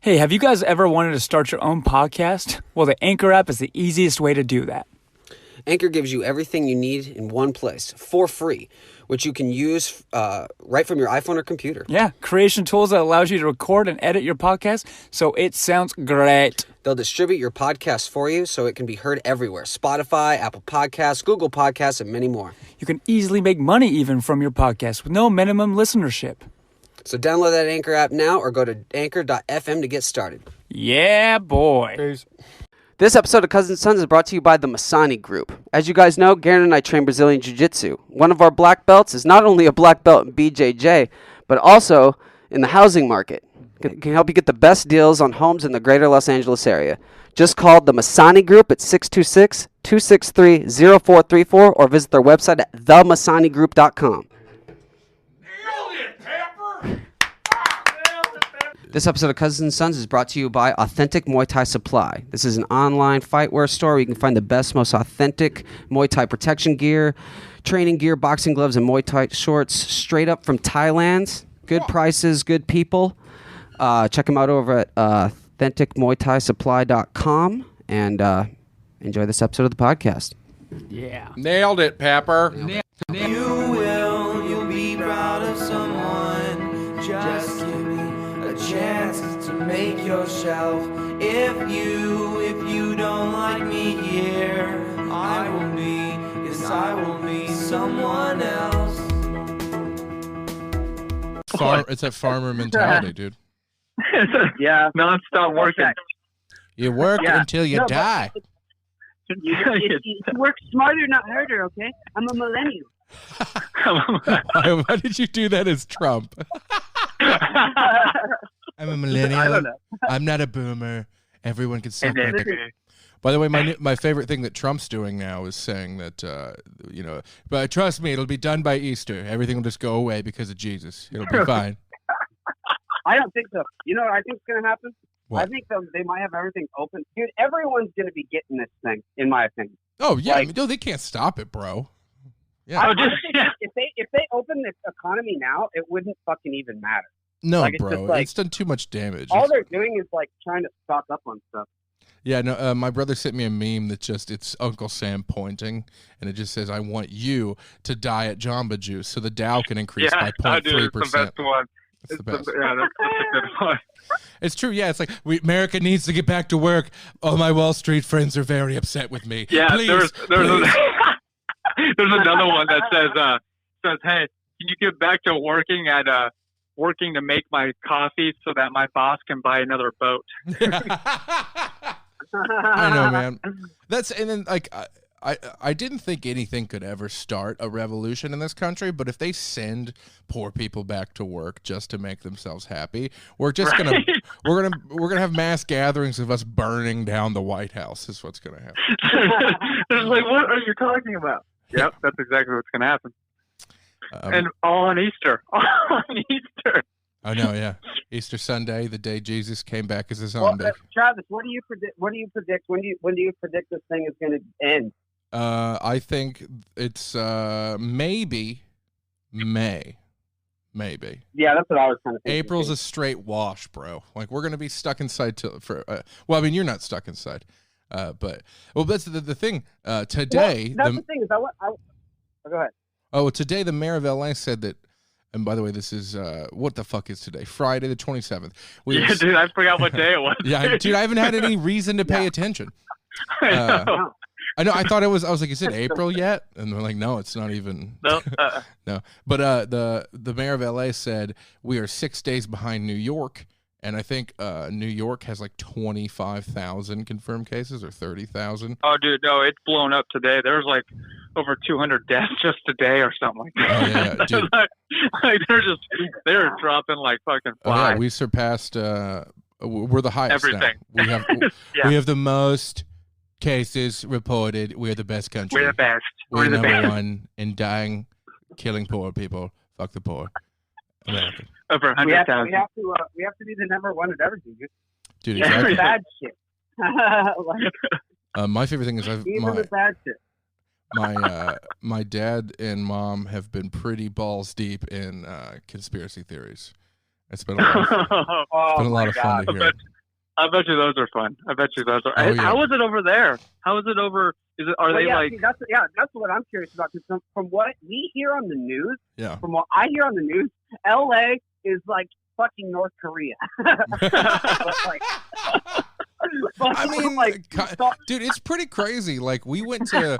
Hey, have you guys ever wanted to start your own podcast? Well, the Anchor app is the easiest way to do that. Anchor gives you everything you need in one place for free, which you can use right from your iPhone or computer. Yeah, creation tools that allows you to record and edit your podcast so it sounds great. They'll distribute your podcast for you so it can be heard everywhere. Spotify, Apple Podcasts, Google Podcasts, and many more. You can easily make money even from your podcast with no minimum listenership. So download that Anchor app now or go to anchor.fm to get started. Yeah, boy. Peace. This episode of Cousins Sons is brought to you by the Masani Group. As you guys know, Garon and I train Brazilian Jiu-Jitsu. One of our black belts is not only a black belt in BJJ, but also in the housing market. It can help you get the best deals on homes in the greater Los Angeles area. Just call the Masani Group at 626-263-0434 or visit their website at themasanigroup.com. This episode of Cousins & Sons is brought to you by Authentic Muay Thai Supply. This is an online fightwear store where you can find the best, most authentic Muay Thai protection gear, training gear, boxing gloves, and Muay Thai shorts straight up from Thailand. Good prices, good people. Check them out over at AuthenticMuayThaiSupply.com and enjoy this episode of the podcast. Yeah. Nailed it, Pepper. You'll be proud of someone. Just give me a chance to make yourself. If you don't like me here, I will be someone else. It's that farmer mentality, dude. Yeah, non-stop working. You work until you die. You work smarter, not harder, okay? I'm a millennial. Why did you do that as Trump? I'm a millennial. I don't know. I'm not a boomer. Everyone can suck my dick. By the way, my favorite thing that Trump's doing now is saying that, but trust me, it'll be done by Easter. Everything will just go away because of Jesus. It'll be fine. I don't think so. You know what I think is going to happen? What? I think they might have everything open. Dude, everyone's going to be getting this thing, in my opinion. Oh, yeah. Like, No, they can't stop it, bro. Yeah. If they open the economy now, it wouldn't fucking even matter. No, like, bro. It's done too much damage. All they're doing is like trying to stock up on stuff. Yeah, no. My brother sent me a meme that it's Uncle Sam pointing, and it just says, "I want you to die at Jamba Juice, so the Dow can increase by 0.3%." It's the best one. That's the best. That's a good one. It's true. Yeah, it's like America needs to get back to work. All my Wall Street friends are very upset with me. Yeah, please, there's please. there's another one that says, "Hey, can you get back to working to make my coffee so that my boss can buy another boat?" I know, man. And then like I didn't think anything could ever start a revolution in this country, but if they send poor people back to work just to make themselves happy, we're gonna have mass gatherings of us burning down the White House. Is what's gonna happen. It's like, what are you talking about? Yep, that's exactly what's gonna happen. And all on Easter. All on Easter. I know, yeah. Easter Sunday, the day Jesus came back as a zombie. Travis, what do you predict? When do you predict this thing is going to end? I think it's maybe May. Maybe. Yeah, that's what I was kind of thinking. April's a straight wash, bro. Like, we're going to be stuck inside well, I mean, you're not stuck inside. But that's the thing. Today. Well, that's the thing is, go ahead. Oh, today the mayor of LA said that. And by the way, this is, what the fuck is today? Friday the 27th. Dude, I forgot what day it was. Yeah, dude, I haven't had any reason to pay attention. I know. I thought I was like, is it April yet? And they're like, no, it's not even. No. No. But the mayor of LA said we are 6 days behind New York. And I think New York has like 25,000 confirmed cases or 30,000. Oh, dude, no, it's blown up today. There's like over 200 deaths just today or something like that. Oh, yeah, dude. like they're dropping like fucking flies. Oh, yeah, we surpassed. We're the highest. Everything. Now. We have the most cases reported. We're the best country. We're the best. We're the number best. one in dying, killing poor people. Fuck the poor. America. Over We have 100,000. to be the number one at everything. Dude, Yeah, exactly. Bad shit. My favorite thing is Even the bad shit. my dad and mom have been pretty balls deep in conspiracy theories. It's been a lot of, fun to hear. I bet you those are fun. I bet you those are. Oh, yeah. How is it over there? How is it over? Are they like? See, that's what I'm curious about. Because from what we hear on the news, Yeah. from what I hear on the news, LA is like fucking North Korea. But, like, I mean, like, dude, it's pretty crazy. Like we went to,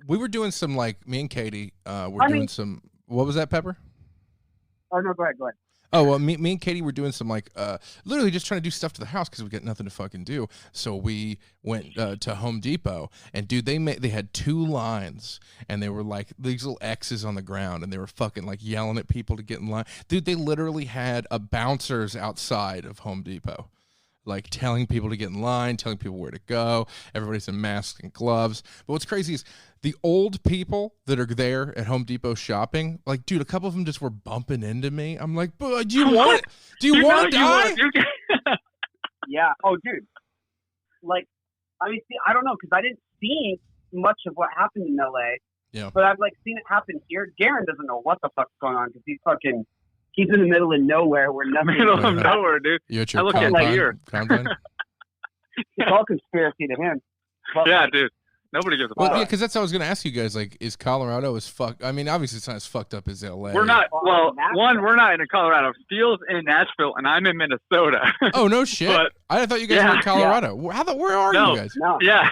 we were doing some like me and Katie were doing some. What was that, Pepper? Oh no, go ahead. Oh well, me and Katie were doing some like literally just trying to do stuff to the house because we got nothing to fucking do. So we went to Home Depot, and dude, they had 2 lines, and they were like these little X's on the ground, and they were fucking like yelling at people to get in line. Dude, they literally had bouncers outside of Home Depot, like telling people to get in line, telling people where to go. Everybody's in masks and gloves. But what's crazy is the old people that are there at Home Depot shopping, like, dude, a couple of them just were bumping into me. I'm like, do you want it? Do you want to die? Yeah. Oh, dude. Like, I mean, see, I don't know, because I didn't see much of what happened in LA. Yeah. But I've like seen it happen here. Garon doesn't know what the fuck's going on because he's in the middle of nowhere where nothing. Middle of nowhere, dude. You at your I look at here. combine? It's all conspiracy to him. But, Yeah, like, dude. Nobody gives a Well, fuck. yeah, because that's what I was going to ask you guys. Like, is Colorado as fuck? I mean, obviously it's not as fucked up as LA. We're not. Well, Nashville. one, we're not in Colorado. Steele's in Nashville, and I'm in Minnesota. Oh no shit! But- I thought you guys were in Colorado. Where are No. you guys? No. Yeah.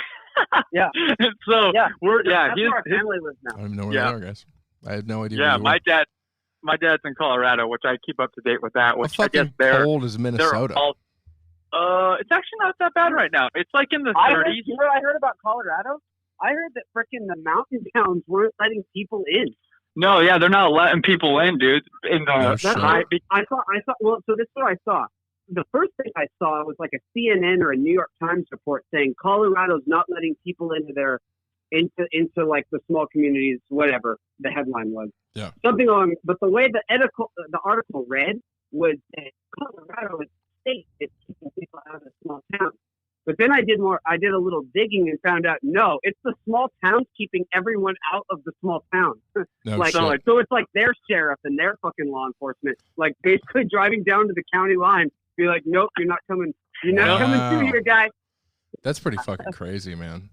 Yeah. So Yeah. we're That's he's, where our family lives I now. don't even know where Yeah. they are, guys. I had no idea. yeah. where you My dad's in Colorado, which I keep up to date with that. were. Which How I guess fucking they're cold is Minnesota? all. It's actually not that bad right now. It's like in the I heard, 30s. you know what I heard about Colorado? I heard that frickin' the mountain towns weren't letting people in. No, yeah, they're not letting people in, dude. In the Oh, shit. high, I saw. Well, so this is what I saw. The first thing I saw was like a CNN or a New York Times report saying Colorado's not letting people into like the small communities, whatever the headline was. Yeah. Something on. But the way the article read was that Colorado is a state that's keeping people out of the small towns. But then I did a little digging and found out, no, it's the small towns keeping everyone out of the small towns. No Like, shit. so it's like their sheriff and their fucking law enforcement, like basically driving down to the county line, be like, nope, you're not coming. You're not coming Wow. through here, guy. That's pretty fucking crazy, man.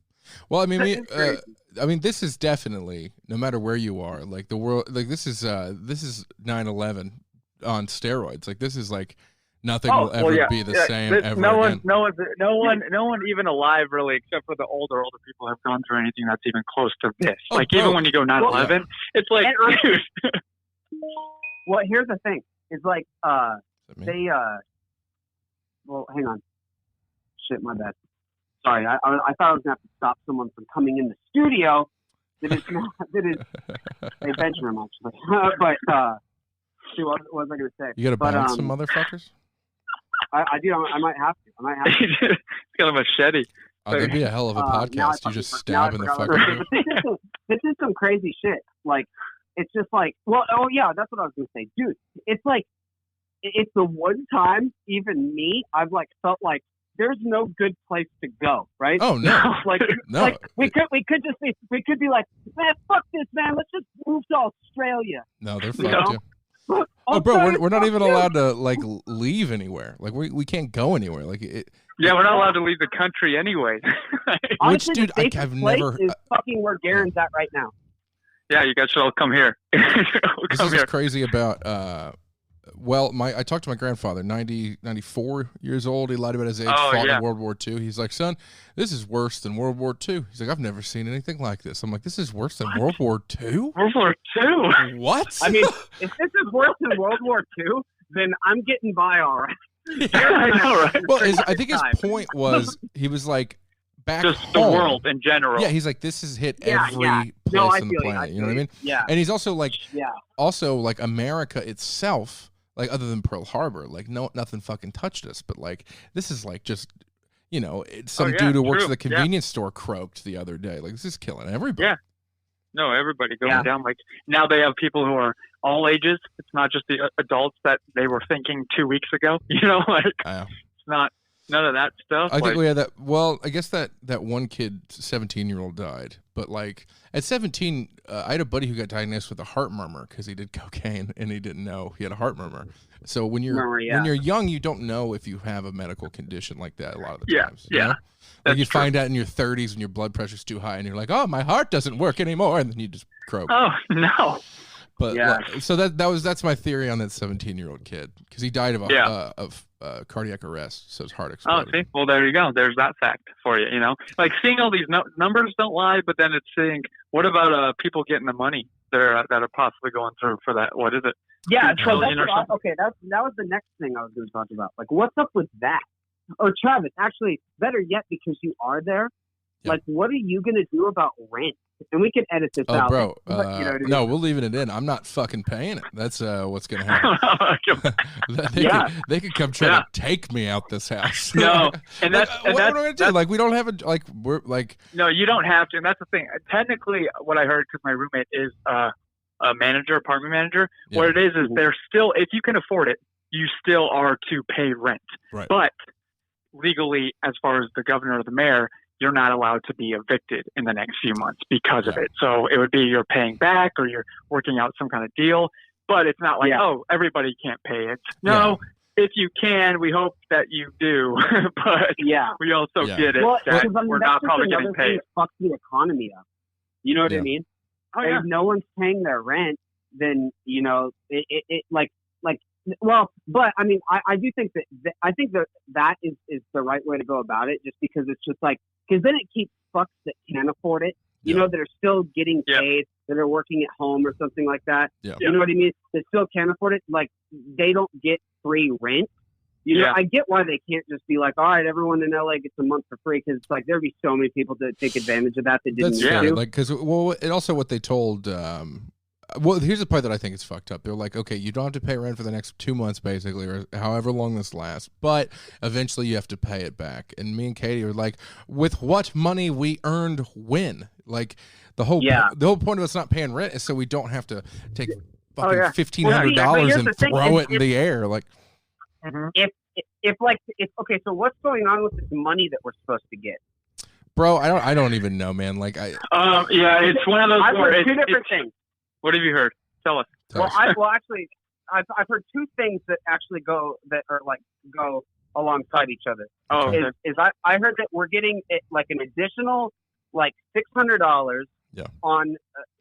Well, I mean, this is definitely, no matter where you are, like the world, like this is 9/11 on steroids. Like this is like nothing will ever be the same ever again. No one even alive really, except for the older people, have gone through anything that's even close to this. Oh, like bro. even when you go 9/11, it's like, And dude. Well, here's the thing: is like Is that me? they Well, hang on. Shit, my bad. Sorry, I thought I was gonna have to stop someone from coming in the studio. That is a bedroom actually. But shoot, what was I gonna say? You got to But, bounce some motherfuckers? I do. I might have to. It's got a machete. Oh, that'd be a hell of a now I podcast. You fucking just now I stab in the forgot what fucking. I was gonna say. But this is some crazy shit. Like, it's just like, well, oh yeah, that's what I was gonna say, dude. It's like, it's the one time, even me, I've like felt like there's no good place to go, right? Oh no, Like, no. like we could be like, man, fuck this, man. Let's just move to Australia. No, they're You fucked. know? Yeah. Oh, bro, Australia, we're not fuck even you. allowed to like leave anywhere. Like we can't go anywhere. Like it. Yeah, we're not allowed to leave the country anyway. Honestly, dude, the safest I've place never- is fucking where Garon's at right now. Yeah, you guys should all come here. This Come is here. what's crazy about. Well, I talked to my grandfather, 94 years old. He lied about his age. Oh, Fought yeah. in World War II. He's like, son, this is worse than World War II. He's like, I've never seen anything like this. I'm like, this is worse than World War II. World War II. What? I mean, if this is worse than World War II, then I'm getting by all right. I know, right? Well, I think his point was he was like back Just the home. world in general. Yeah, he's like, this has hit Yeah, every yeah. place No, I on the feel you. planet. You know what I mean? Yeah, And he's also like, yeah. America itself, like other than Pearl Harbor, like nothing fucking touched us. But like this is like just, it's some yeah, dude who works true. at the convenience store croaked the other day. Like this is killing everybody. Yeah. No, everybody going Yeah. down. Like now they have people who are all ages. It's not just the adults that they were thinking 2 weeks ago. Like it's not none of that stuff. I think like, we had that. Well, I guess that one kid, 17-year-old, died. But like at 17, I had a buddy who got diagnosed with a heart murmur because he did cocaine and he didn't know he had a heart murmur. So when you're Memory, yeah. when you're young, you don't know if you have a medical condition like that a lot of the times. You yeah. know? Like you find out in your 30s when your blood pressure's too high, and you're like, "Oh, my heart doesn't work anymore," and then you just croak. Oh no. But Yeah. so that's my theory on that 17-year-old kid, because he died of cardiac arrest, so his heart Oh, exploded. see, well there you go. There's that fact for you. You know, like seeing all these numbers don't lie, but then it's seeing what about people getting the money that are possibly going through for that? What is it? Yeah, $2 so trillion or something? that was the next thing I was going to talk about. Like, what's up with that? Or Travis, actually, better yet, because you are there. Yeah. Like, what are you going to do about rent? And we can edit this Oh, out. bro, but, you know what I mean? no, we're leaving it in. I'm not fucking paying it. That's what's gonna happen. They could come try to take me out this house. No, and that's what are we gonna do? Like, we don't have we're like. No, you don't have to, and that's the thing. Technically, what I heard, because my roommate is a apartment manager. Yeah. What it is they're still, if you can afford it, you still are to pay rent. Right. But legally, as far as the governor or the mayor, you're not allowed to be evicted in the next few months because of it. So it would be you're paying back or you're working out some kind of deal. But it's not like, oh, everybody can't pay it. No, if you can, we hope that you do. But we also get it that we're not probably getting paid. Fuck the economy up. You know what I mean? Oh, if no one's paying their rent, then, you know, well, but I mean, I do think that is the right way to go about it, just because it's just like, because then it keeps fucks that can't afford it, you know, that are still getting paid, that are working at home or something like that. Yeah. You know what I mean? That still can't afford it. Like, they don't get free rent. You know, I get why they can't just be like, all right, everyone in LA gets a month for free, because it's like there'd be so many people that take advantage of that didn't That's need fair. to. Like, because and also what they told. Well, here's the part that I think is fucked up. They're like, okay, you don't have to pay rent for the next 2 months, basically, or however long this lasts, but eventually you have to pay it back. And me and Katie are like, with what money we earned when? Like, the whole point of us not paying rent is so we don't have to take fucking $1,500 and throw it in the air. Like, okay, so what's going on with this money that we're supposed to get? Bro, I don't even know, man. Like, it's one of those. I've heard two different things. What have you heard? Tell us. Actually, I've heard two things that actually go alongside each other. Oh, okay. I heard that we're getting like an additional like $600 on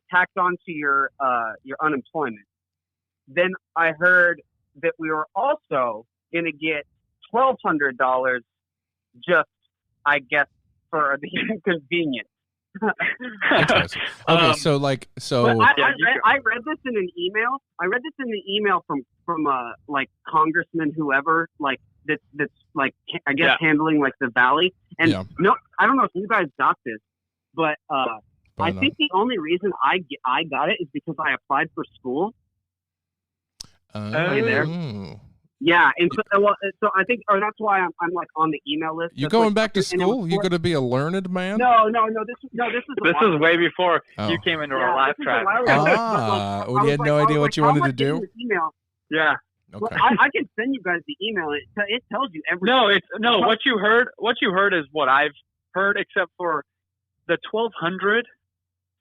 tacked onto your unemployment. Then I heard that we were also going to get $1,200 just, I guess, for the inconvenience. Interesting. Okay, so I read this in an email. I read this in the email from like congressman whoever, like that's like, I guess handling like the valley. And no, I don't know if you guys got this, but I think the only reason I got it is because I applied for school. There. Yeah, and so I think, or that's why I'm like on the email list. You going back to school? You going to be a learned man? No. This is way before you came into our live track. When you had no idea what you wanted to do. Yeah. Okay. Well, I can send you guys the email. It tells you everything. What you heard is what I've heard, except for the 1,200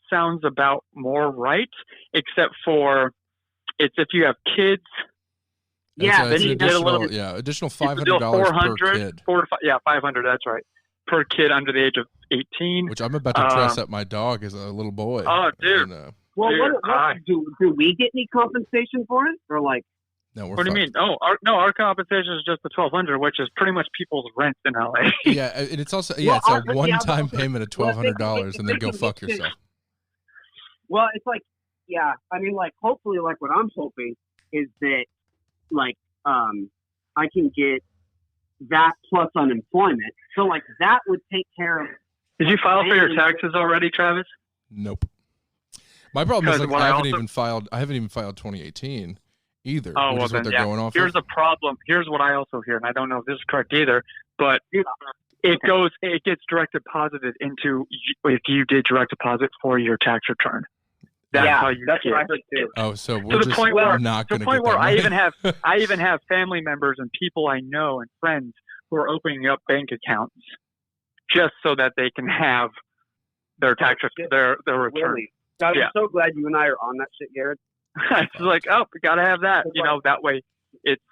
sounds about more right, except for it's if you have kids. Yeah, then you get a little. Additional $500 per kid. 500. That's right, per kid under the age of 18. Which I'm about to dress up my dog as a little boy. Oh, dude. And, do we get any compensation for it, or like? No, what do you mean? Oh, our compensation is just the 1,200, which is pretty much people's rent in LA. Yeah, and it's also it's a one-time payment of $1,200, and then go fuck yourself. Well, it's like, I mean, like, hopefully, like, what I'm hoping is that, like, I can get that plus unemployment. So, like, that would take care of. Did you file for your taxes already, Travis? Nope. My problem is, like, I haven't even filed 2018 either. Oh, which is what they're going off. Here's the problem. Here's what I also hear, and I don't know if this is correct either, but it gets direct deposited into, if you did direct deposit for your tax return. That's how you get what I heard too. Oh, so we're just not going to get that where money. I even have family members and people I know and friends who are opening up bank accounts just so that they can have their tax their return. Really? I'm so glad you and I are on that shit, Garrett. It's like, we gotta have that. You know, that way it's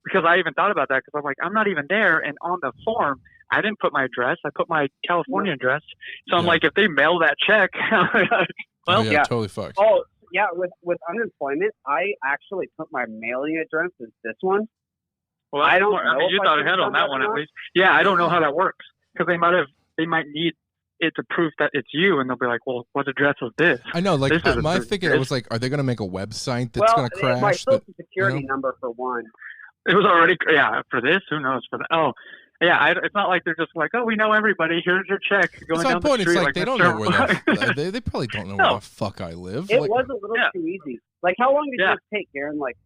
because I even thought about that because I'm like, I'm not even there. And on the form, I didn't put my address. I put my California address. So I'm like, if they mail that check, well, totally fucked. Oh, yeah. With unemployment, I actually put my mailing address as this one. Well, I don't know. I mean, you thought ahead on that one at least. Yeah, I don't know how that works because they might need it to prove that it's you, and they'll be like, well, what address was this? I know, like, my thinking, I was like, are they going to make a website that's going to crash? My social security number for one. It was already, for this, who knows for that? Oh, yeah, it's not like they're just like, oh, we know everybody, here's your check. Going down the street. It's like they don't know where they probably don't know where the fuck I live. It was a little too easy. Like, how long did this take, Garon? Like,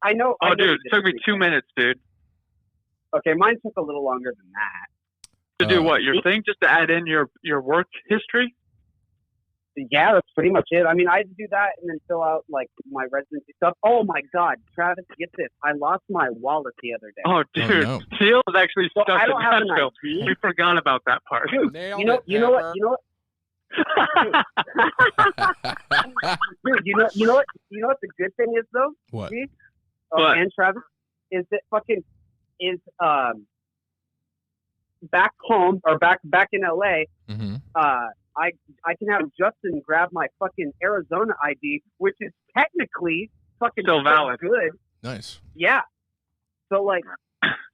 I know. Oh, dude, it took me 2 minutes, dude. Okay, mine took a little longer than that. To do what? Your thing? Just to add in your work history? Yeah, that's pretty much it. I mean, I had to do that and then fill out, like, my residency stuff. Oh, my God. Travis, get this. I lost my wallet the other day. Oh, dude. Oh, no. Seal is actually stuck I in don't have an Nashville. ID. We forgot about that part. Dude, you know what? Dude, you know what the good thing is, though? What? See? What? And Travis, is that back home or back in LA, mm-hmm. I can have Justin grab my fucking Arizona ID, which is technically fucking still valid. Good. Nice. Yeah. So like,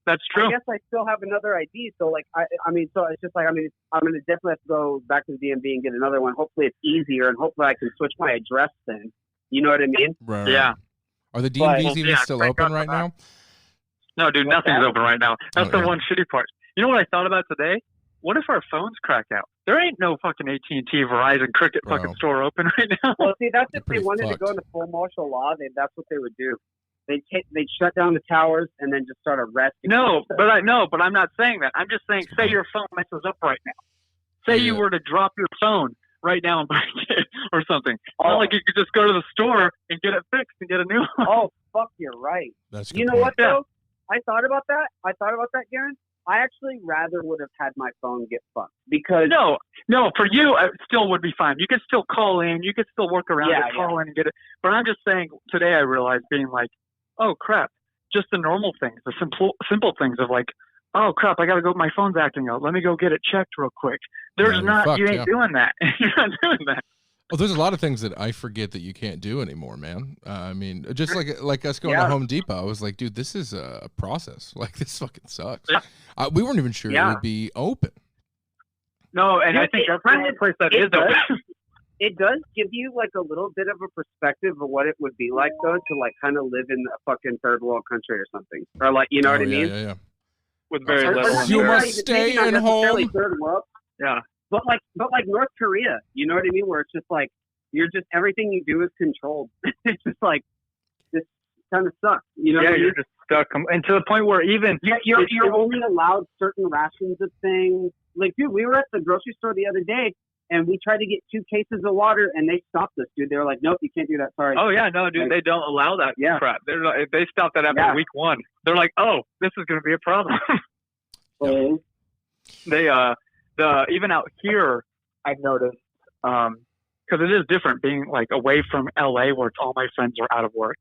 that's true. I guess I still have another ID. So like, I mean, so it's just like, I mean, I'm gonna definitely have to go back to the DMV and get another one. Hopefully it's easier, and hopefully I can switch my address then. You know what I mean? Right. Yeah. Are the DMVs even still open right now? No, dude, nothing's open right now. That's the one shitty part. You know what I thought about today? What if our phones crack out? There ain't no fucking AT&T, Verizon, Cricket fucking store open right now. Well, see, that's if they wanted to go into full martial law, that's what they would do. They'd shut down the towers and then just start arresting. But I'm not saying that. I'm just saying, say your phone messes up right now. Say you were to drop your phone right now and break it or something. It's not like you could just go to the store and get it fixed and get a new one. Oh, fuck, you're right. That's good. You know what, though? I thought about that, Garon. I actually rather would have had my phone get fucked because no, for you it still would be fine. You could still call in, you could still work around it, call in and get it. But I'm just saying today I realized being like, oh crap, just the normal things, the simple things of like, oh crap, I gotta go. My phone's acting up. Let me go get it checked real quick. You ain't doing that. You're not doing that. Well, there's a lot of things that I forget that you can't do anymore, man. I mean, just like us going to Home Depot, I was like, dude, this is a process. Like, this fucking sucks. Yeah. We weren't even sure it would be open. No, and I think that's the only place that is open. It does give you, like, a little bit of a perspective of what it would be like, though, to, like, kind of live in a fucking third world country or something. Or, like, you know what I mean? Yeah. With very little. You must stay in home. Third world. Yeah. But like North Korea, you know what I mean? Where it's just like, everything you do is controlled. It's just like, this kind of sucks. You know what I mean? You're just stuck. And to the point where even... You're only allowed certain rations of things. Like, dude, we were at the grocery store the other day, and we tried to get 2 cases of water, and they stopped us, dude. They were like, nope, you can't do that. Sorry. Oh, yeah, no, dude, they don't allow that crap. They stopped that after week 1. They're like, oh, this is going to be a problem. They, even out here, I've noticed, because it is different being like away from LA where it's all my friends are out of work,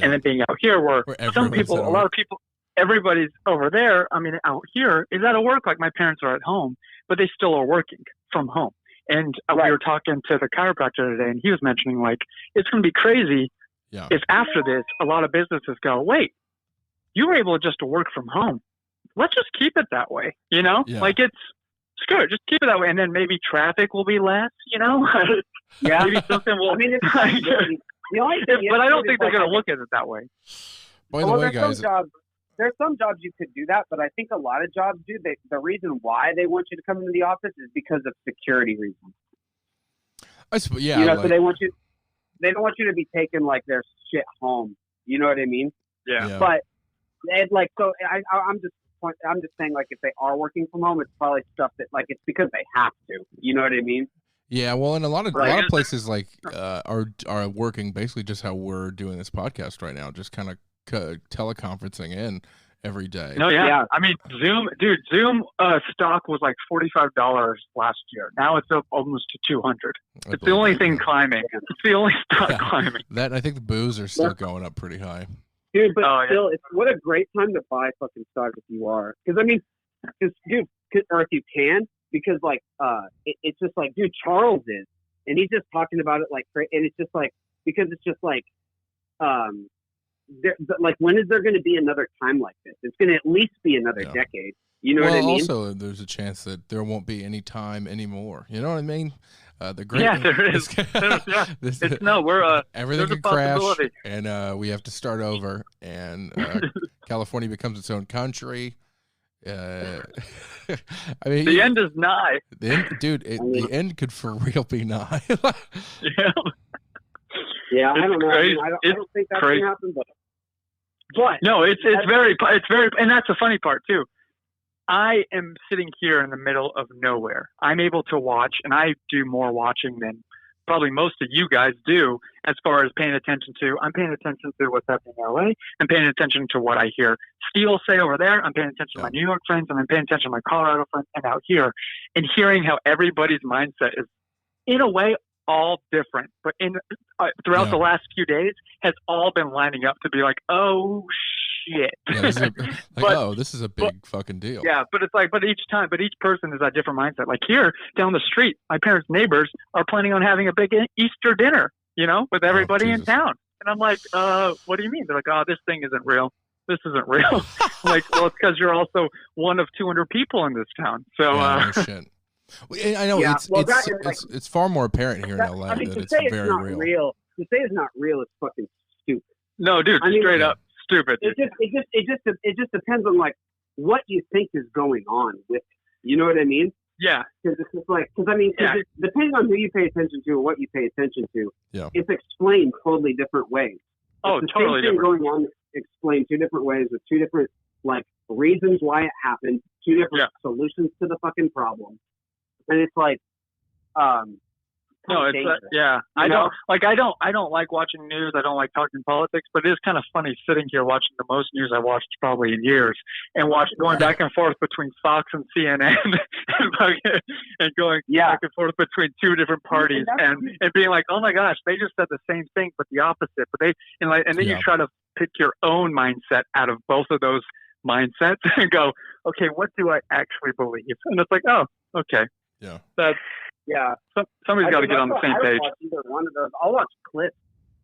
and then being out here where some people, a lot of people, everybody's over there. I mean, out here is out of work. Like my parents are at home, but they still are working from home. And we were talking to the chiropractor today, and he was mentioning like it's going to be crazy if after this a lot of businesses go, wait, you were able just to work from home. Let's just keep it that way. You know, like it's. Screw it, just keep it that way, and then maybe traffic will be less, you know? Maybe something will... I mean, it's but I don't think they're going to look at it that way. By the way, guys... There's some jobs you could do that, but I think a lot of jobs do. The reason why they want you to come into the office is because of security reasons. I suppose, yeah. You know, so they don't want you to be taking, like, their shit home. You know what I mean? Yeah. But, I'm just saying, like, if they are working from home, it's probably stuff that, like, it's because they have to. You know what I mean? Yeah, well, and a lot of places, like, are working basically just how we're doing this podcast right now, just kind of teleconferencing in every day. No, yeah. I mean, Zoom stock was like $45 last year. Now it's up almost to $200. It's the only thing climbing. It's the only stock climbing. That, I think the booze are still going up pretty high. Dude, but Oh, yeah. still, what a great time to buy fucking stock if you are. Because, I mean, dude, or if you can, because, like, it's just like, dude, Charles is. And he's just talking about it like, and it's just like, because it's just like, like, when is there going to be another time like this? It's going to at least be another decade. You know what I mean? Also, there's a chance that there won't be any time anymore. You know what I mean? The great there is. everything there's a can crash, possibility. and we have to start over. And California becomes its own country. I mean, The end is nigh. The end could for real be nigh. Yeah. Yeah, I It's don't know. crazy. I It's don't think that's crazy. going to happen, but No, it's very, and that's the funny part too. I am sitting here in the middle of nowhere. I'm able to watch, and I do more watching than probably most of you guys do as far as paying attention to. I'm paying attention to what's happening in LA. I'm paying attention to what I hear Steele say over there. I'm paying attention to my New York friends, and I'm paying attention to my Colorado friends and out here, and hearing how everybody's mindset is, in a way, all different. But throughout the last few days, has all been lining up to be like, oh, shit. Yeah, this is a big fucking deal. Yeah, but it's like, but each person is a different mindset. Like here down the street, my parents' neighbors are planning on having a big Easter dinner, with everybody in town. And I'm like, what do you mean? They're like, oh, this thing isn't real. This isn't real. I'm like, well, it's because you're also one of 200 people in this town. So, no shit. I know it's far more apparent here in LA that it's very real. To say it's not real is fucking stupid. No, dude, straight up stupid. It just depends on like what you think is going on with it. You know what I mean? Yeah. Because it's just like, depending on who you pay attention to or what you pay attention to, it's explained totally different ways. Oh, it's the totally same thing different. going on, explained two different ways with two different like reasons why it happened, two different solutions to the fucking problem, and it's like, no, it's I don't like watching news. I don't like talking politics, but it is kind of funny sitting here watching the most news I watched probably in years, and going back and forth between Fox and CNN, and going back and forth between two different parties, and being like, oh my gosh, they just said the same thing but the opposite. But then you try to pick your own mindset out of both of those mindsets and go, okay, what do I actually believe? And it's like, oh, okay, that's. Yeah, somebody's got to get on the same page. Watch either one of those. I'll watch clips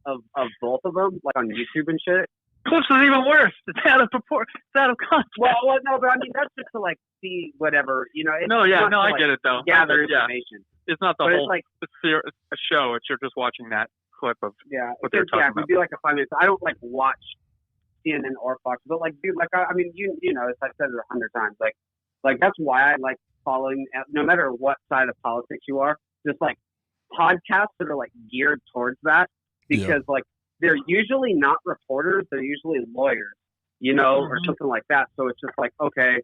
of both of them, like on YouTube and shit. Clips is even worse. It's out of proportion. It's out of context. Well, no, but I mean that's just to like see whatever, I get it though. Gather information. It's not the but whole. It's like a show. It's you're just watching that clip of what they're talking about. It'd be like a 5 minutes. I don't like watch CNN or Fox, but like, dude, like I mean, you know, as I've said it 100 times, like that's why I like following, no matter what side of politics you are, just like podcasts that are like geared towards that, because like they're usually not reporters, they're usually lawyers, or something like that. So it's just like, okay,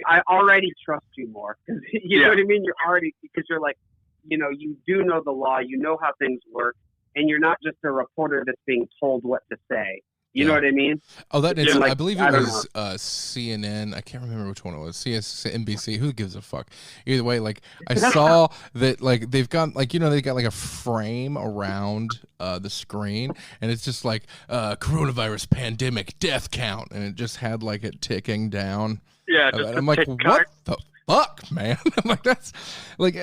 I already trust you more, because you know what I mean. You're already, because you're like, you do know the law, you know how things work, and you're not just a reporter that's being told what to say. You know what I mean? Oh, that is, I believe it was CNN. I can't remember which one it was. NBC. Who gives a fuck? Either way, like I saw that, like they've got like they got like a frame around the screen, and it's just like coronavirus pandemic death count, and it just had like it ticking down. Yeah, I'm like, what the fuck, man? I'm like, that's like,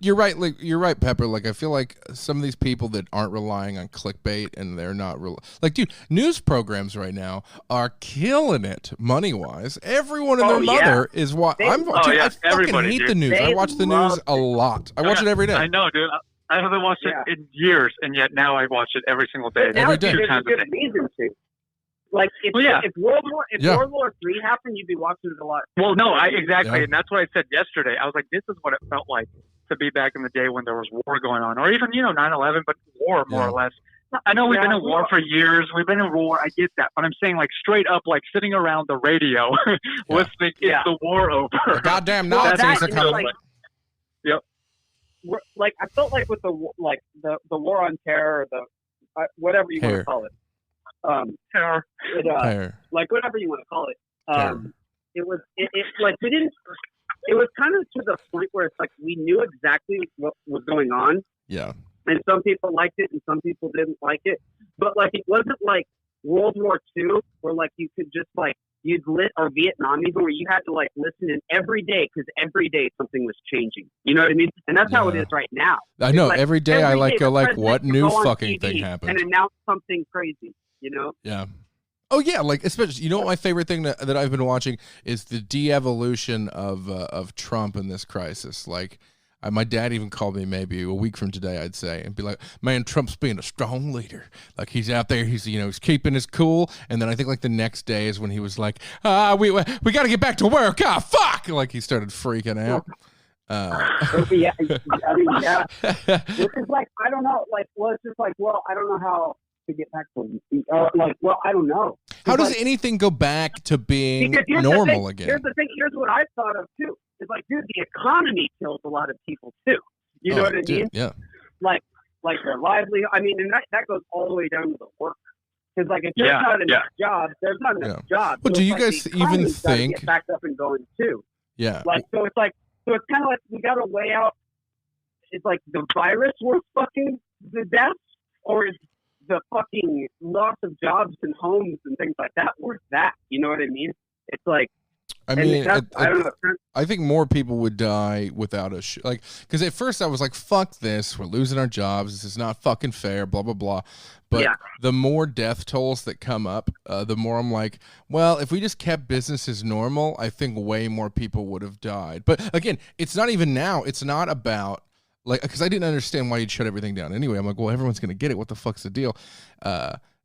you're right. Like, you're right, Pepper. Like, I feel like some of these people that aren't relying on clickbait, and they're not like, dude, news programs right now are killing it money wise. Everyone and their mother is watching. I fucking hate the news. I watch the news a lot. I watch it every day. I know, dude. I haven't watched it in years, and yet now I watch it every single day. Every day. There's a good reason to. Like if World War III happened, you'd be watching it a lot. Well, no, exactly, and that's what I said yesterday. I was like, this is what it felt like to be back in the day when there was war going on, or even 9/11, but war more or less. I know we've been in war for years. We've been in war. I get that, but I'm saying like straight up, like sitting around the radio, listening, is the war over? The goddamn Nazis are coming. Like I felt like with the war on terror, or whatever you want to call it. Terror. Like whatever you want to call it. It was like we didn't. It was kind of to the point where it's like we knew exactly what was going on. Yeah. And some people liked it, and some people didn't like it. But like it wasn't like World War II, where like you could just like or Vietnam even, where you had to like listen in every day because every day something was changing. You know what I mean? And that's how it is right now. I know. Like, every day I like the go like, president what could new go on fucking TV thing happened? and announce something crazy. You know? Yeah. Oh yeah, like especially, you know what my favorite thing that I've been watching is the de-evolution of Trump in this crisis. Like, my dad even called me maybe a week from today, I'd say, and be like, "Man, Trump's being a strong leader. Like he's out there, he's he's keeping his cool." And then I think like the next day is when he was like, we got to get back to work. Ah, fuck!" Like he started freaking out. Yeah, I mean, yeah. It's like, I don't know. Like, well, it's just like, well, I don't know how to get back to like, well, I don't know. How does like, anything go back to being here's normal again? Here's the thing. Here's what I've thought of too. It's like, dude, the economy kills a lot of people too. You know what I mean? Yeah. Like their livelihood. I mean, and that goes all the way down to the work. Because like, if there's not enough jobs, there's not enough jobs. Well, so do you like guys even think? Get back up and going too. Yeah. Like, so it's kind of like we got to weigh out. It's like the virus worth fucking the deaths, or is the fucking loss of jobs and homes and things like that worth that? You know what I mean? It's like, I mean, I don't know. I think more people would die without a like, because at first I was like, "Fuck this, we're losing our jobs. This is not fucking fair." Blah blah blah. But the more death tolls that come up, the more I'm like, well, if we just kept business as normal, I think way more people would have died. But again, it's not even now. It's not about like, because I didn't understand why you'd shut everything down anyway. I'm like, well, everyone's gonna get it. What the fuck's the deal?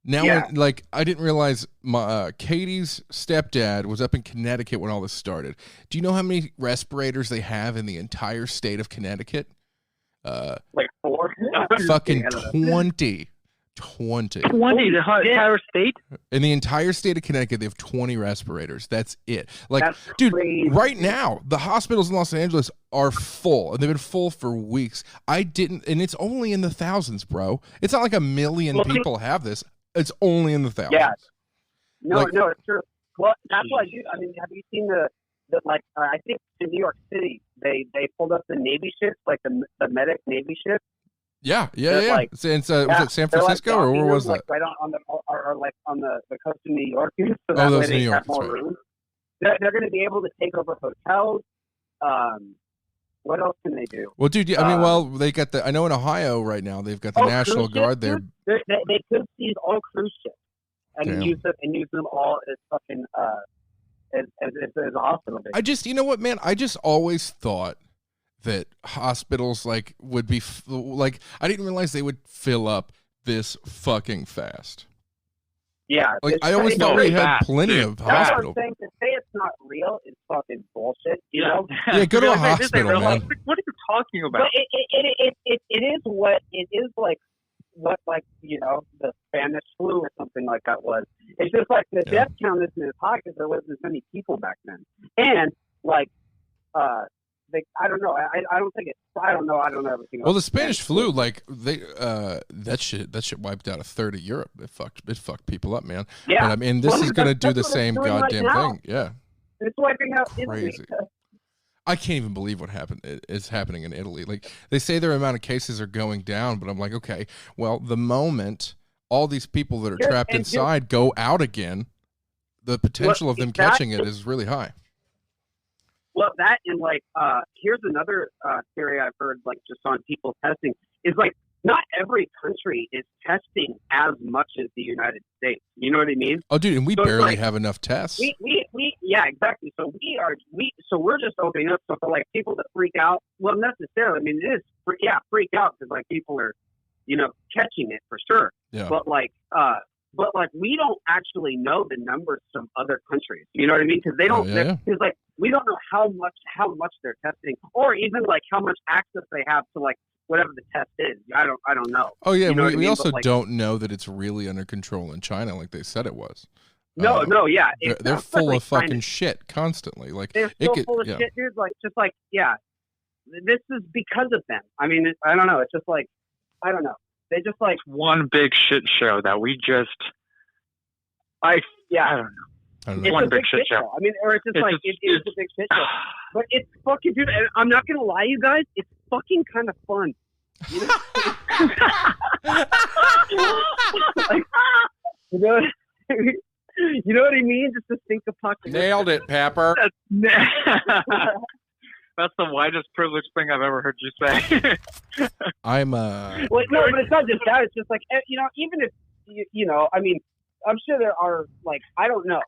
Now, like, I didn't realize my Katie's stepdad was up in Connecticut when all this started. Do you know how many respirators they have in the entire state of Connecticut? Like 4? Fucking 20. 20. 20, the entire state? In the entire state of Connecticut, they have 20 respirators. That's it. Like, That's dude, crazy. right now, the hospitals in Los Angeles are full, and they've been full for weeks. And it's only in the thousands, bro. It's not like a million people have this. It's only in the thousands. Yeah. No, it's true. Well, that's what I do. I mean, have you seen the like? I think in New York City, they pulled up the Navy ships, like the medic Navy ship. Yeah. Like, was it San Francisco, or where was that? Right on the or like on the coast of New York. So that was New York. More room. They're going to be able to take over hotels. What else can they do? Well, dude, I mean, they got I know in Ohio right now they've got the National Guard there. They could seize all cruise ships and use them all as fucking as a hospital. You know what, man? I just always thought that hospitals like would be like, I didn't realize they would fill up this fucking fast. Yeah, like I always thought we had plenty of hospitals. To say it's not real is fucking bullshit. You know? Yeah, go to a hospital, man. What are you talking about? But it is what it is like. What, like, you know, the Spanish flu or something like that was. It's just like the death count isn't as high because there wasn't as many people back then. And like, I don't know. I don't think it's. I don't know everything. Well, the Spanish flu, like that shit wiped out a third of Europe. It fucked people up, man. Yeah. But I mean, this is gonna do the same goddamn thing. Yeah. It's wiping out crazy. I can't even believe what is happening in Italy. Like, they say their amount of cases are going down, but I'm like, okay, well, the moment all these people that are trapped inside go out again, the potential of them catching it is really high. Well, that and like, here's another theory I've heard, like just on people testing, is like not every country is testing as much as the United States. You know what I mean? Oh, dude, and we barely have enough tests. Yeah, exactly. So we're just opening up. So for like people that freak out, well, necessarily, I mean, it is, freak out because like people are, you know, catching it for sure. Yeah. But like we don't actually know the numbers from other countries. You know what I mean? Because they don't. Because like we don't know how much they're testing, or even like how much access they have to like whatever the test is. I don't know. Oh yeah, you know we also don't know that it's really under control in China like they said it was. No, yeah. They're full of fucking shit constantly. Like they're so full of shit, dude. Like this is because of them. I mean, I don't know. It's just like, I don't know. They just like one big shit show that we just. I don't know. It's one a big shit show. I mean, or it's just like it is a big shit show. But it's fucking, dude. I'm not gonna lie, you guys. It's fucking kind of fun. You know? Like, you know? You know what I mean? Just to think of puck. Nailed it, Pepper. That's the widest privileged thing I've ever heard you say. I'm Well, no, but it's not just that. It's just like, even if I mean, I'm sure there are like I don't know,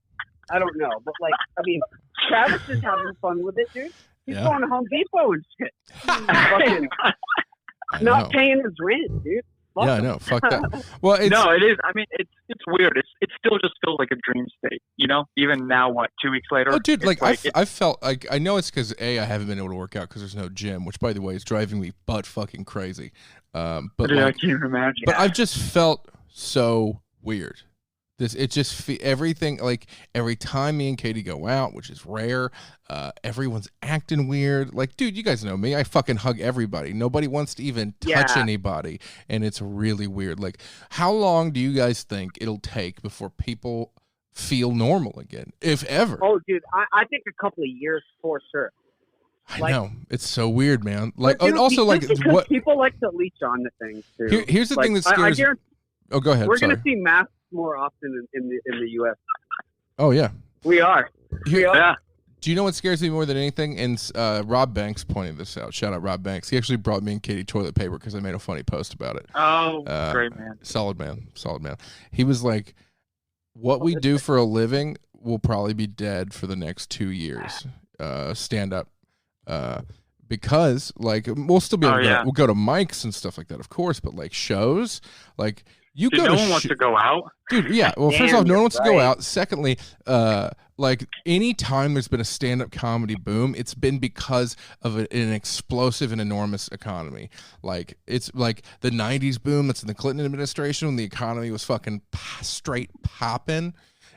but like I mean, Travis is having fun with it, dude. He's going to Home Depot and shit. Fucking not paying his rent, dude. Fuck I him. know. Fuck that. Well, it's, no, it is. I mean, it's weird. It still just feels like a dream state, Even now, 2 weeks later? Oh, dude, I felt like, I know it's because I haven't been able to work out because there's no gym, which, by the way, is driving me butt fucking crazy. But I can't imagine. But I've just felt so weird. It just everything, like every time me and Katie go out, which is rare, everyone's acting weird. Like, dude, you guys know me. I fucking hug everybody. Nobody wants to even touch anybody, and it's really weird. Like, how long do you guys think it'll take before people feel normal again, if ever? Oh, dude, I think a couple of years for sure. I know, it's so weird, man. Like, dude, and also, like, what people like to leech on to things too. Here's the thing that scares. Oh, go ahead. We're going to see masks more often in the U.S. Oh yeah, we are. Yeah. Do you know what scares me more than anything? And Rob Banks pointed this out. Shout out Rob Banks. He actually brought me and Katie toilet paper because I made a funny post about it. Oh, great man. Solid man. He was like, what we do for a living will probably be dead for the next 2 years. Stand up. Because like we'll still be able to we'll go to mics and stuff like that, of course, but like shows, like no one wants to go out, dude. Yeah, well, first off, no one wants to go out. Secondly, like any time there's been a stand-up comedy boom, it's been because of an explosive and enormous economy. Like it's like the '90s boom that's in the Clinton administration when the economy was fucking straight popping.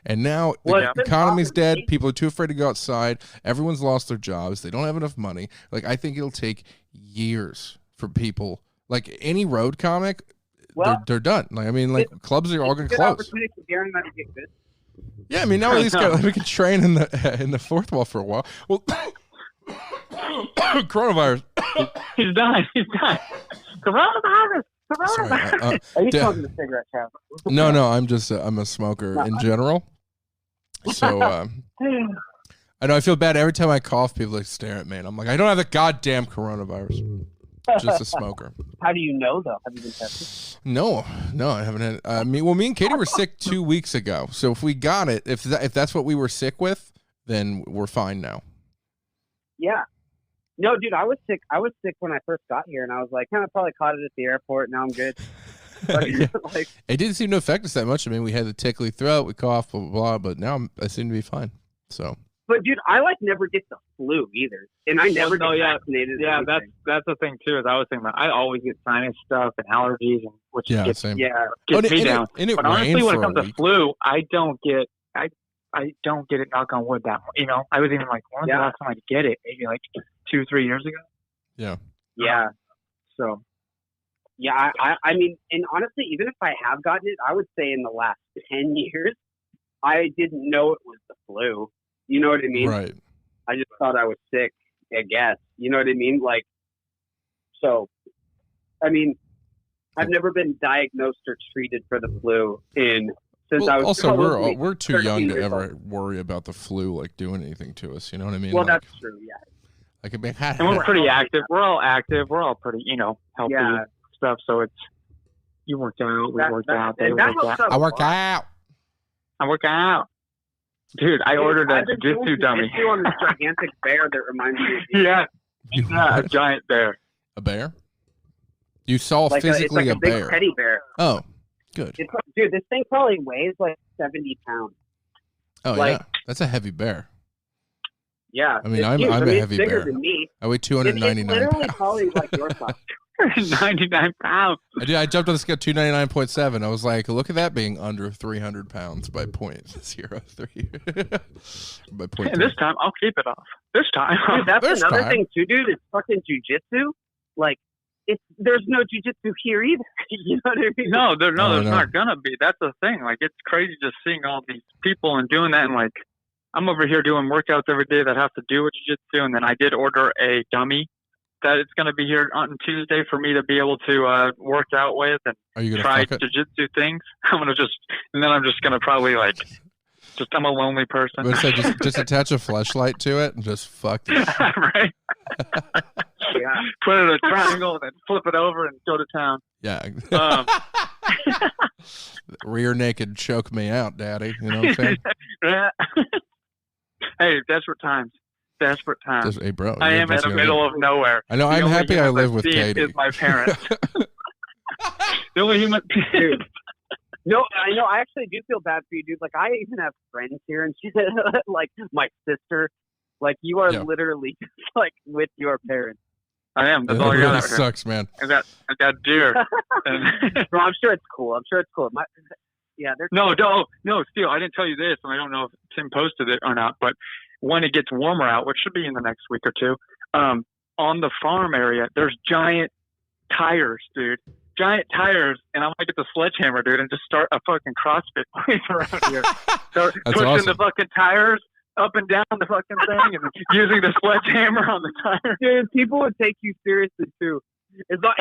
And now the economy's dead. People are too afraid to go outside. Everyone's lost their jobs. They don't have enough money. Like, I think it'll take years for people. Like, any road comic, they're done. Like, I mean, like, clubs are all going to close. Yeah, I mean, now at least we can train in the fourth wall for a while. Well, coronavirus. He's dying. Coronavirus. Sorry, are you smoking a cigarette, Travis? No, I'm just I'm a smoker in general. So I know I feel bad every time I cough. People like stare at me, and I'm like, I don't have the goddamn coronavirus. Just a smoker. How do you know though? Have you been tested? No, I haven't had. Me and Katie were sick 2 weeks ago. So if we got it, if that's what we were sick with, then we're fine now. Yeah. No, dude, I was sick. I was sick when I first got here, and I was like, I probably caught it at the airport. Now I'm good. But, like, it didn't seem to affect us that much. I mean, we had the tickly throat, we coughed, blah, blah, blah, but now I seem to be fine. So. But, dude, I, never get the flu either. And I never get vaccinated. Yeah, that's the thing, too, is I was thinking about, I always get sinus stuff and allergies, and which gets same. me down. But honestly, when it comes to flu, I don't get it, knock on wood, that much. I was even like, when's the last time I get it? Maybe like 2-3 years ago. Yeah. Yeah. So. Yeah, I mean, and honestly, even if I have gotten it, I would say in the last 10 years, I didn't know it was the flu. You know what I mean? Right. I just thought I was sick, I guess. You know what I mean? Like, so, I mean, I've never been diagnosed or treated for the flu since I was. Also, we're too young to ever worry about the flu like doing anything to us. You know what I mean? Well, that's true. Yeah. Like, and we're pretty active. We're all active. We're all pretty, healthy stuff. So it's you work out, we work out, they work out. I work out. Dude, I ordered a jiu-jitsu dummy. On this gigantic bear that reminds me of you. Yeah, a giant bear. A bear? You saw physically it's like a bear. Big teddy bear. Oh, good. Dude, this thing probably weighs like 70 pounds. Oh, yeah. That's a heavy bear. Yeah. I mean, I'm a heavy bigger bear. Than me. I weigh 299 it's literally pounds. probably like your size. 99 pounds. I jumped on the scale 299.7. I was like, look at that being under 300 pounds by 0.03. By point. And this time, I'll keep it off. This time. Dude, that's another thing too, dude. It's fucking jujitsu. Like, there's no jujitsu here either. You know what I mean? No, there's not gonna be. That's the thing. Like, it's crazy just seeing all these people and doing that. And like, I'm over here doing workouts every day that have to do with jiu-jitsu. And then I did order a dummy that it's going to be here on Tuesday for me to be able to work out with and Are you gonna try fuck it? jiu-jitsu things. I'm just going to probably I'm a lonely person. I'm gonna say just attach a fleshlight to it and just fuck it. Right? Yeah. Put it in a triangle and then flip it over and go to town. Yeah. Um, Rear naked choke me out, daddy. You know what I'm saying? Hey, desperate times. Desperate times. Just, hey, bro. I am in the middle of nowhere. I know. The I'm only happy I humans live I've with seen Katie. Is my parents. The only human. Dude. No, I know. I actually do feel bad for you, dude. Like, I even have friends here, and shit, like my sister. Like, you are literally just, like, with your parents. I am. That's It all I got really out here. sucks, man. I got deer. Bro, I'm sure it's cool. No, Steele, I didn't tell you this, and I don't know if Tim posted it or not, but when it gets warmer out, which should be in the next week or two, on the farm area, there's giant tires, dude. Giant tires, and I might get the sledgehammer, dude, and just start a fucking CrossFit place around here. Start That's pushing awesome. the fucking tires up and down the fucking thing and using the sledgehammer on the tire. Dude, people would take you seriously, too. It's like,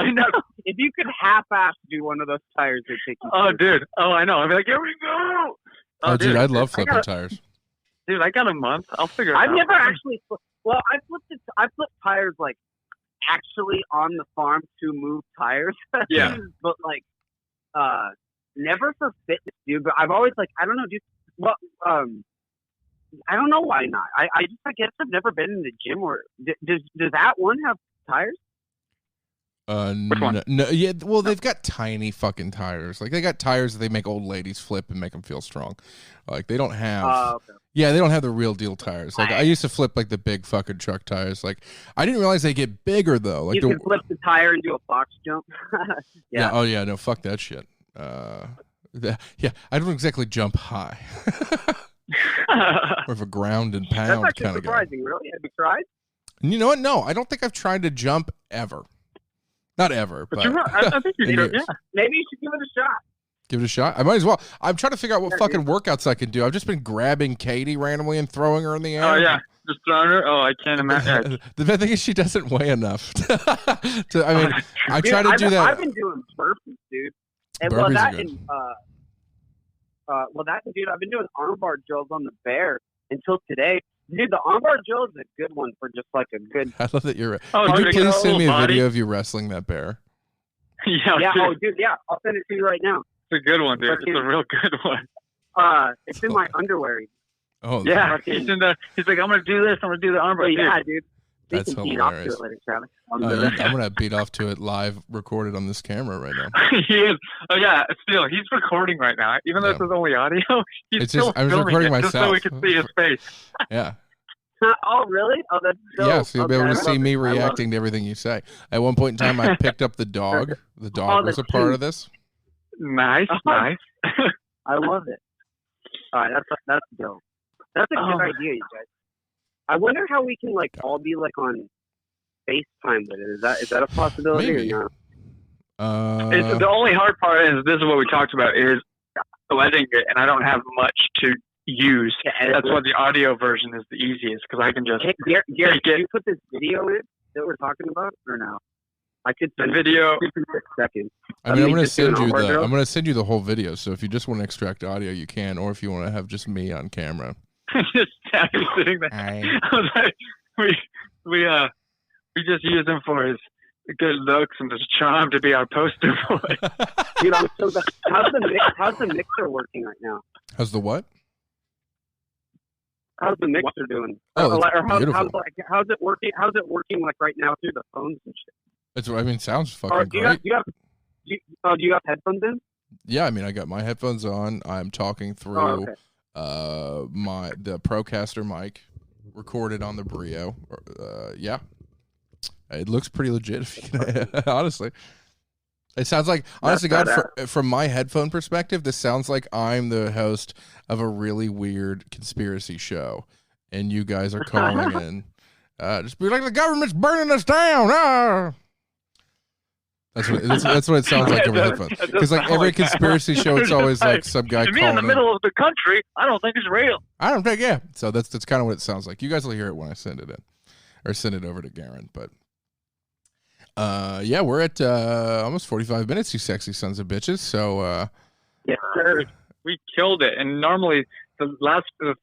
if you could half-ass do one of those tires, they'd take you Oh, seriously. dude. Oh, I know. I'd be like, here we go. Oh, dude, I'd love I flipping got- tires. Dude, I got a month. I'll figure it I've out. never actually I flipped tires, like, actually on the farm to move tires. Yeah. But, like, never for fitness, dude. But I've always, like, I don't know, dude. Well, I don't know why not. I guess I've never been in the gym where does that one have tires? Which one? No, yeah. Well, they've got tiny fucking tires. Like they got tires that they make old ladies flip and make them feel strong. Like they don't have. Okay. Yeah, they don't have the real deal tires. Like I used to flip like the big fucking truck tires. Like I didn't realize they get bigger though. Like You can flip the tire and do a box jump. yeah. Oh yeah. No, fuck that shit. Yeah, I don't exactly jump high. More of a ground and That's pound actually kind of guy. surprising. Really, have you tried? You know what? No, I don't think I've tried to jump ever. Not ever, but I think you in should. years. Yeah. Maybe you should give it a shot. Give it a shot. I might as well. I'm trying to figure out what fucking workouts I can do. I've just been grabbing Katie randomly and throwing her in the air. Oh, yeah. Just throwing her. Oh, I can't imagine. The bad thing is she doesn't weigh enough. I try to do that. I've been doing burpees, dude. And Burpees are good. Dude, I've been doing armbar drills on the bear until today. Dude, the armbar drill is a good one for just like a good. I love that you're. Oh, Could you dude, please send me a body. video of you wrestling that bear? Yeah, Yeah, dude, oh, dude, yeah, I'll send it to you right now. it's a good one, dude. But It's a real good one. It's in my underwear. Oh Yeah, he's like, I'm gonna do this. I'm gonna do the armbar. But yeah, dude. We That's can beat off to hilarious. it later, Travis. I'm gonna beat off to it live, recorded on this camera right now. He is. Oh yeah, still he's recording right now. Even though Yeah. this is only audio, he's It's still just- I was filming recording it just so we myself. can see his face. Yeah. Oh, really? Oh, that's so. Yeah, so you'll be able to okay, I see love me it. I love reacting to everything you say. At one point in time, I picked up the dog. The dog was a part of this. Nice, Oh. nice. it. I love it. All right, that's dope. That's a good idea, you guys. I wonder how we can like all be like on FaceTime with it. Is that a possibility Maybe. or not? It's, the only hard part is this is what we talked about is editing it, and I don't have much to use. That's why the audio version is the easiest because I can just Hey, Gary, take can it. you put this video in that we're talking about or no? I could The send video. 6 seconds. I mean, I'm me gonna just doing send you armbar the. drills? I'm gonna send you the whole video. So if you just want to extract audio, you can, or if you want to have just me on camera. just Tabby sitting there. Hi. I was like, we just use him for his good looks and his charm to be our poster boy. Dude, I'm so bad. How's the mixer working right now? How's the what? How's the mixer doing? Oh, it's beautiful. How's it working? How's it working like right now through the phones and shit? It's. I mean, sounds Or fucking do great. you have headphones in? Yeah, I mean, I got my headphones on. I'm talking through okay. the Procaster mic, recorded on the Brio. Yeah, it looks pretty legit. If you can, honestly, it sounds like honestly, God, from my headphone perspective, this sounds like I'm the host of a really weird conspiracy show, and you guys are calling in. Just be like, the government's burning us down. Ah! That's what it sounds like over headphones. Because like every conspiracy show, it's always like some guy To calling me in the middle of the country, I don't think it's real. I don't think, yeah. So that's kind of what it sounds like. You guys will hear it when I send it in, or send it over to Garon. But Yeah, we're at almost 45 minutes, you sexy sons of bitches. So, Yes, sir. We killed it. And normally the rest of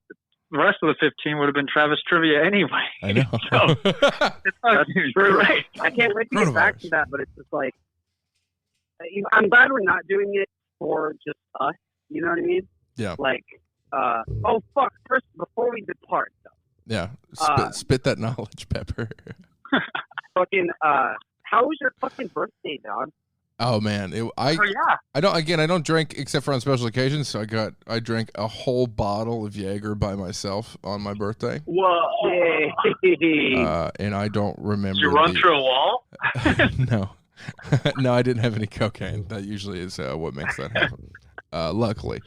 the 15 would have been Travis trivia anyway. I know. So, it's not great. I can't wait to get back to that, but it's just like, I'm glad we're not doing it for just us. You know what I mean? Yeah. Like, oh fuck! First, before we depart, though. Yeah. Spit that knowledge, Pepper. Fucking, how was your fucking birthday, dog? Oh man, I don't drink except for on special occasions. So I drank a whole bottle of Jaeger by myself on my birthday. Whoa! And I don't remember. Did you run through a wall? No, no, I didn't have any cocaine. That usually is what makes that happen. Luckily,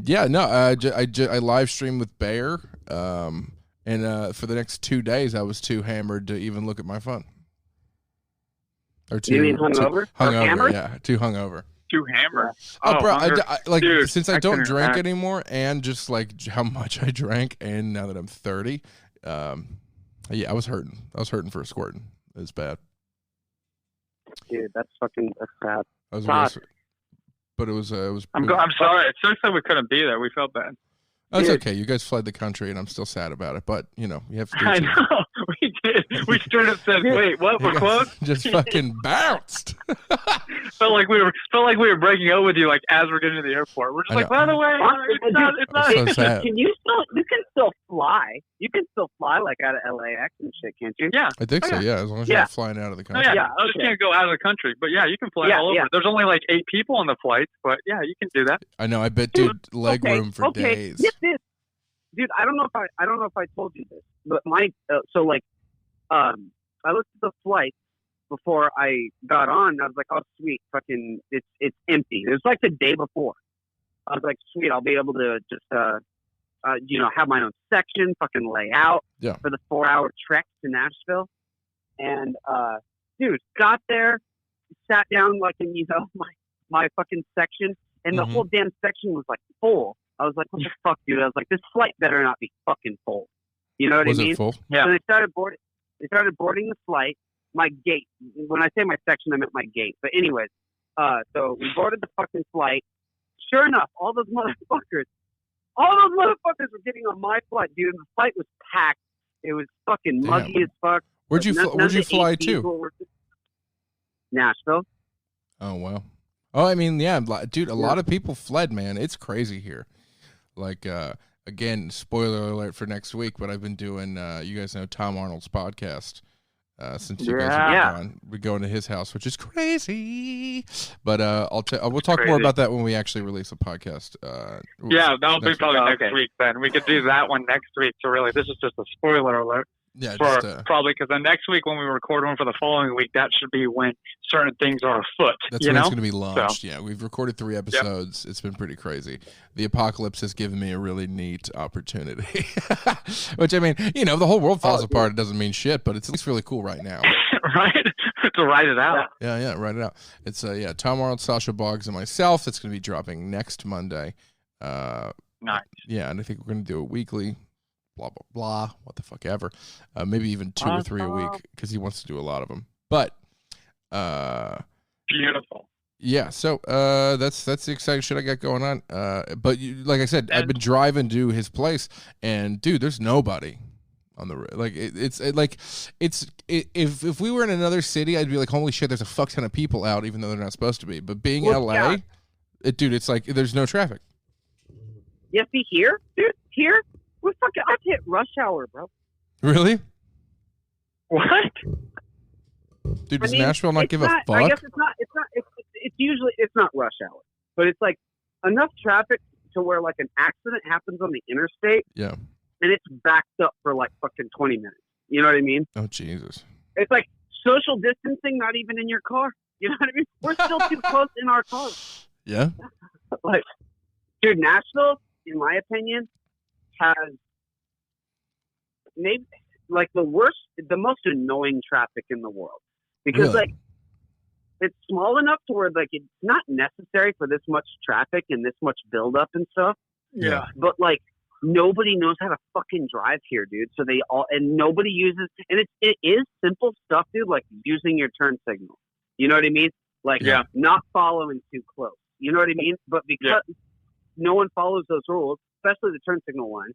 yeah, no, I live streamed with Bear, and for the next 2 days I was too hammered to even look at my phone. Or you mean hungover? Hungover, yeah, too hungover. Too hammered. Oh, bro, Dude, since I don't drink anymore, and just like how much I drank, and now that I'm 30, yeah, I was hurting. I was hurting for a squirting. It was bad. Dude, that's bad. I was but it was. I'm sorry. It sucks that we couldn't be there. We felt bad. Oh, it's okay. You guys fled the country, and I'm still sad about it. But you know, you have to. I know we did. We straight up said, "Wait, what? We're close." Just fucking bounced. felt like we were breaking up with you, like as we're getting to the airport. We're just like, by the way, it's not. So sad. You can still fly. You can still fly like out of LAX and shit, can't you? Yeah, I think so. Yeah, as long as you're not flying out of the country. Yeah, I just can't go out of the country. But yeah, you can fly all over. There's only like 8 people on the flight, but yeah, you can do that. I know. I bet, dude, leg room for days. Get this, dude. I don't know if I told you this, but my I looked at the flight before I got on. I was like, oh sweet, fucking, it's empty. It was like the day before. I was like, sweet, I'll be able to just have my own section, fucking lay out for the 4-hour trek to Nashville. And dude, got there, sat down like in my fucking section, and the whole damn section was like full. I was like, what the fuck, dude? I was like, this flight better not be fucking full. You know what I mean? Was it full? Yeah. So they started boarding the flight. My gate. When I say my section, I meant my gate. But anyways, so we boarded the fucking flight. Sure enough, all those motherfuckers were getting on my flight, dude. And the flight was packed. It was fucking muggy as fuck. Where'd you fly to? Nashville. Oh wow. Oh, I mean, yeah, dude. A lot of people fled, man. It's crazy here. Like, again, spoiler alert for next week, but I've been doing. You guys know Tom Arnold's podcast. Since you guys are gone, we go into his house, which is crazy. But we'll talk more about that when we actually release a podcast. That'll be probably next week. Then we could do that one next week. So really, this is just a spoiler alert. Yeah, probably because the next week when we record one for the following week, that should be when certain things are afoot. That's when it's going to be launched. So. Yeah, we've recorded 3 episodes. Yep. It's been pretty crazy. The apocalypse has given me a really neat opportunity. Which, I mean, the whole world falls apart. It doesn't mean shit, but it's at least really cool right now. Right? To write it out. Yeah, write it out. It's Tom Arnold, Sasha Boggs, and myself. It's going to be dropping next Monday. Nice. Yeah, and I think we're going to do it weekly. Blah, blah, blah, what the fuck ever. Maybe even 2 or 3 a week because he wants to do a lot of them. But, beautiful. Yeah, so that's the exciting shit I got going on. But like I said, I've been driving to his place, and dude, there's nobody on the like. If we were in another city, I'd be like, holy shit, there's a fuck ton of people out, even though they're not supposed to be. But being LA, dude, it's like there's no traffic. Yeah, see here, dude, here. I've hit rush hour, bro. Really? What? Dude, does Nashville not give a fuck? I guess it's not. It's usually not rush hour, but it's like enough traffic to where like an accident happens on the interstate. Yeah. And it's backed up for like fucking 20 minutes. You know what I mean? Oh Jesus. It's like social distancing, not even in your car. You know what I mean? We're still too close in our cars. Yeah. Like, dude, Nashville, in my opinion, has maybe like the most annoying traffic in the world because like it's small enough to where like it's not necessary for this much traffic and this much buildup and stuff. Yeah. But like nobody knows how to fucking drive here, dude. So nobody uses, and it is simple stuff, dude, like using your turn signal. You know what I mean? Like not following too close. You know what I mean? But because no one follows those rules, especially the turn signal one,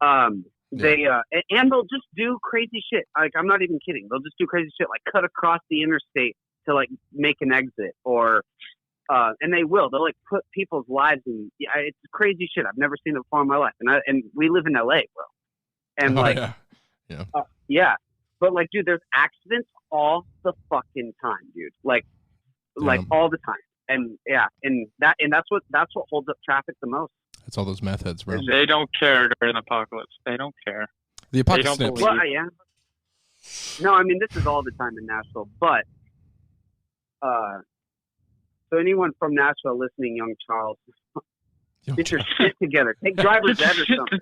and they'll just do crazy shit. Like, I'm not even kidding. They'll just do crazy shit, like cut across the interstate to like make an exit, or and they'll like put people's lives in. It's crazy shit. I've never seen it before in my life, and we live in LA, bro. And but like, dude, there's accidents all the fucking time, dude. Like all the time. And that's what holds up traffic the most. It's all those meth heads, bro. They don't care during the apocalypse. They don't care. The apocalypse. They don't well, yeah. No, I mean, this is all the time in Nashville, but so anyone from Nashville listening, young Charles, get your shit together. Take driver's ed or something.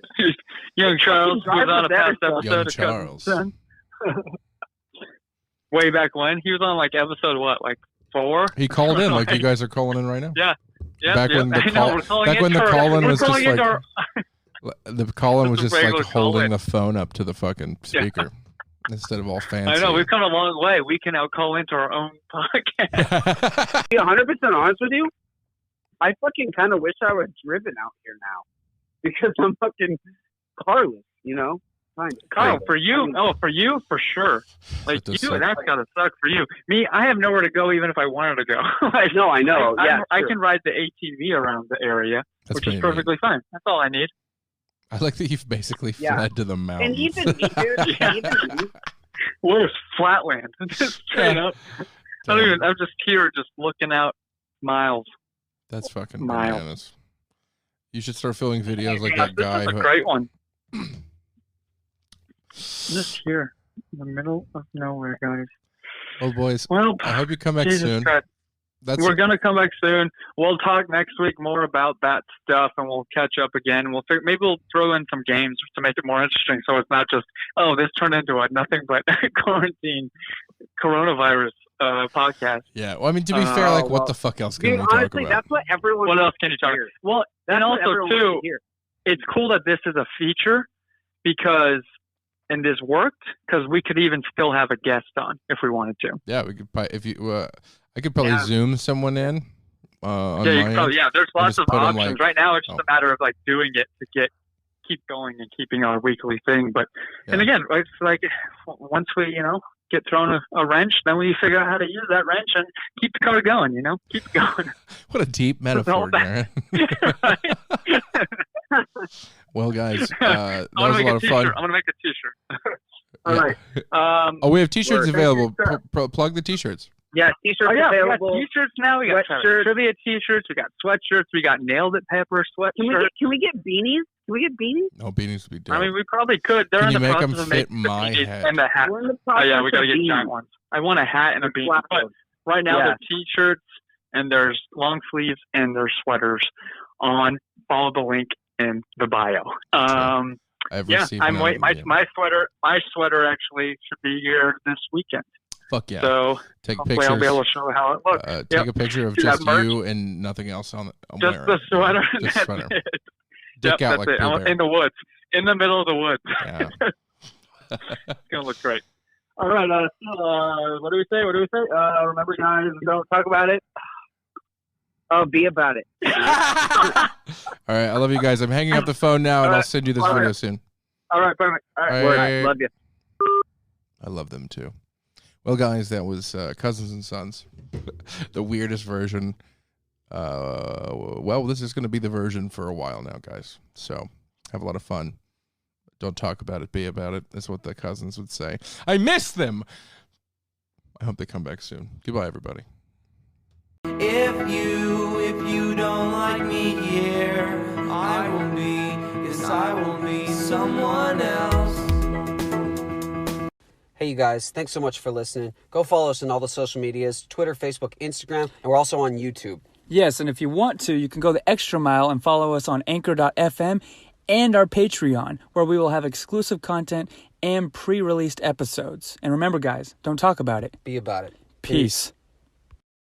Young Charles was on a past episode Young of Charles. Way back when he was on like episode like 4. He called in like you guys are calling in right now. Yeah. Back when the call-in was just like the call-in was just like holding the phone up to the fucking speaker instead of all fancy. I know, we've come a long way. We can now call into our own podcast. To be 100% honest with you, I fucking kind of wish I was driven out here now because I'm fucking carless, you know. Kyle, for you, for sure. Like you, that's gotta suck for you. Me, I have nowhere to go, even if I wanted to go. No, I know. I can ride the ATV around the area, which is perfectly fine. That's all I need. I like that you've basically fled to the mountains. And even me, dude. We're flatland, just straight up. I'm just here, just looking out miles. That's fucking bananas. You should start filming videos like that guy. This is a great one. Just here, in the middle of nowhere, guys. Well, boys, well, I hope you come back soon. We're going to come back soon. We'll talk next week more about that stuff, and we'll catch up again. Maybe we'll throw in some games to make it more interesting, so it's not just, this turned into a nothing but coronavirus podcast. Yeah, well, I mean, to be fair, what the fuck else can we talk honestly, about? That's what everyone. What else can you talk about? Well, and also too, it's cool that this is a feature because. And this worked because we could even still have a guest on if we wanted to. Yeah, we could. If you, I could probably Zoom someone in. There's lots of options. Right now, it's just a matter of like doing it to keep going and keeping our weekly thing. But and again, it's like once we get thrown a wrench, then we figure out how to use that wrench and keep the car going. Keep it going. What a deep metaphor, Garon. Well, guys, that was a lot of fun. I'm going to make a t-shirt. All right. We have t-shirts available. Plug the t-shirts. Yeah, t-shirts available. We got t-shirts now. We got trivia t-shirts. We got sweatshirts. We got Nailed It Pepper sweatshirts. Can we get beanies? No, beanies would be dope. I mean, we probably could. They're in the process of making the beanies and the hat. We got to get giant ones. I want a hat and a beanie. But right now, there's t-shirts, and there's long sleeves, and there's sweaters on. Follow the link in the bio. I've received my sweater actually should be here this weekend. Fuck yeah. So take hopefully pictures. I'll be able to show how it looks. Take a picture of just you and nothing else on it. Just the sweater. Just that's sweater. it. Dick out like it. Bear. In the woods. In the middle of the woods. Yeah. It's going to look great. All right. What do we say? Remember, guys, don't talk about it. Oh, be about it. All right, I love you guys. I'm hanging up the phone now, and I'll send you this video soon. All right, perfect. All right. Love you. I love them too. Well, guys, that was Cousins and Sons, the weirdest version. Well, this is going to be the version for a while now, guys. So have a lot of fun. Don't talk about it, be about it. That's what the Cousins would say. I miss them. I hope they come back soon. Goodbye, everybody. If you don't like me here, I will be someone else. Hey, you guys, thanks so much for listening. Go follow us on all the social medias, Twitter, Facebook, Instagram, and we're also on YouTube. Yes, and if you want to, you can go the extra mile and follow us on Anchor.fm and our Patreon, where we will have exclusive content and pre-released episodes. And remember, guys, don't talk about it. Be about it. Peace.